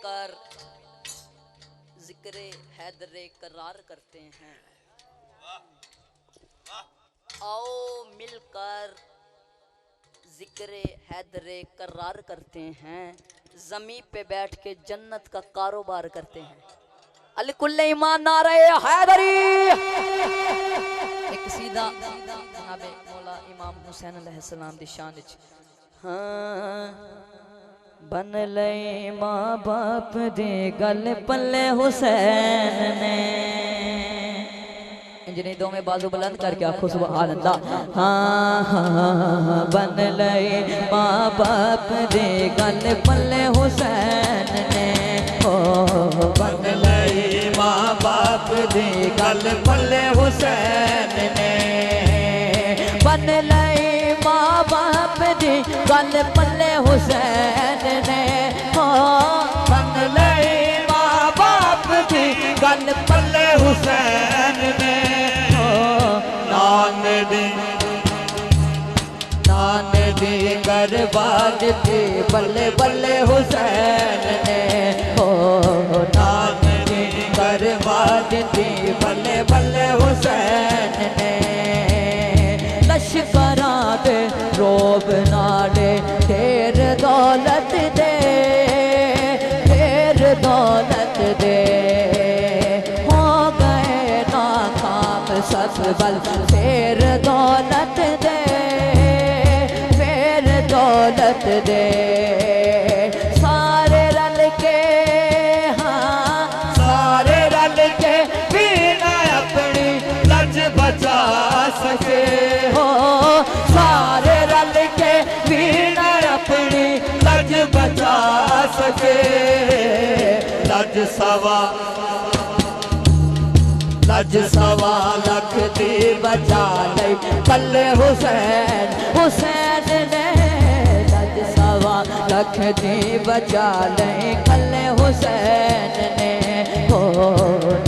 मिलकर जिक्र हैदरे करार करते हैं। आओ मिलकर जिक्र हैदरे करार करते हैं, जमीन पे बैठ के जन्नत का कारोबार करते हैं। अलकुल्ले ईमान नारे हैदरी। एक सीधा जनाबे मौला इमाम हुसैन अलैहिस्सलाम दी शान विच हाँ बन ले मां बाप दे गल पल्ले हुसैन ने जिन्हें दो में बाजू बुलंद करके आखो सुभान अल्लाह। हाँ हाँ बन ले मां बाप दे गल पल्ले हुसैन ने ओ बन ले मां बाप दे गल पल्ले हुसैन ने बन ले मां बाप दे गल पल्ले हुसैन ने ओ बन ले मां बाप दे गल पल्ले हुसैन ने नान दी करबाज थी बल्ले बल्ले हुसैन ने हो नान दी करबाज थी बल्ले बल्ले हुसैन ने लश्करां दे रोब नाले ढेर दौलत दे ढेर दौलत दे हो गए नाकाम सब बल फेर दौलत दे फेर दौलत दे सारे रल के हाँ सारे रल के बिना अपनी लज बचा सके हो सारे रल के बिना अपनी लज बचा सके लज सवा लख दी बचा ले कल्ले हुसैन हुसैन ने लज सवा लख दी बचा ले कल्ले हुसैन ने हो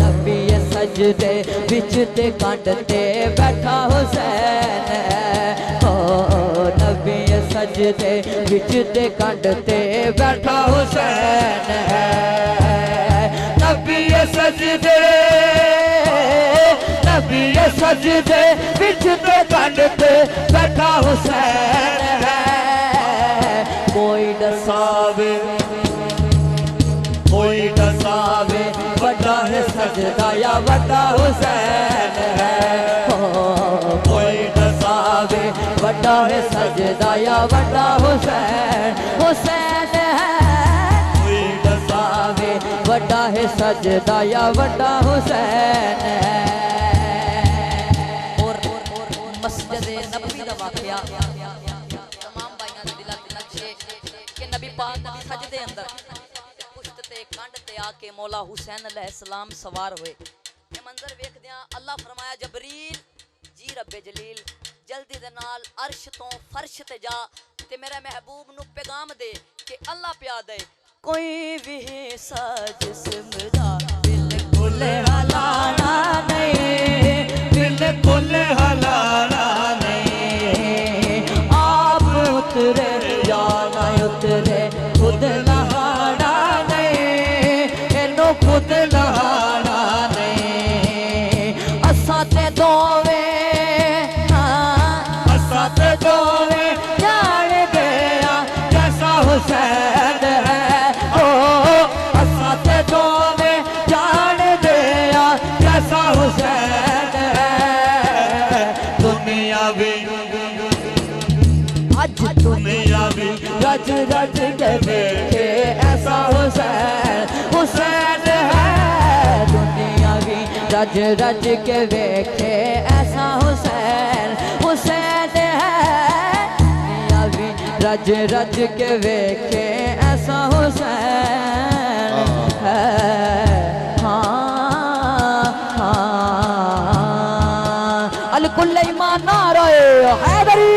नबी सजदे विच ते कंड ते बैठा हुसैन हो नबी सजदे विच ते कंड ते बैठा हुसैन नबी सजदे नबी सजदे विच ते कंड ते बैठा हुसैन है कोई दसावे बड़ा है सजदा या बड़ा हुसैन है कोई दसावे बड़ा है सजदा या बड़ा हुसैन हुसैन है कोई दसावे बड़ा है सजदा या बड़ा हुसैन है। मस्जिद नबवी दा वाक़या तमाम भाइयां दे दिलां ते नक्शे कि नबी पाक नबी सजदे अंदर पुश्त ते कंड ते आके मौला हुसैन अलैहिस्सलाम सवार होए। ये मंजर वेखदियां अल्लाह फरमाया जबरील जी रब्बे जलील जल्दी दे नाल अर्श तो फर्श ते जा ते मेरे महबूब नु पैगाम दे कि अल्लाह प्या दे कोई भी सा जिस्म दा बिल्कुल हलाना नहीं बिल्कुल हलाना नहीं आप उतरे जाना उतरे खुद नहाना नहीं इनो खुद नहाना नहीं असा ते दोवे असा ते दोवे जान गया जैसा हुसैन है ओ असा ते दोवे जान गया जैसा हुसैन है दुनिया भी आज दुनिया भी रज रज के देखे ऐसा हुसैन हुसैन है दुनिया भी रज रज के देखे ऐसा हुसैन हुसैन है दुनिया भी रज रज के देखे ऐसा हुसैन है हाँ अलकुल्ले ईमान नारे हैदरी।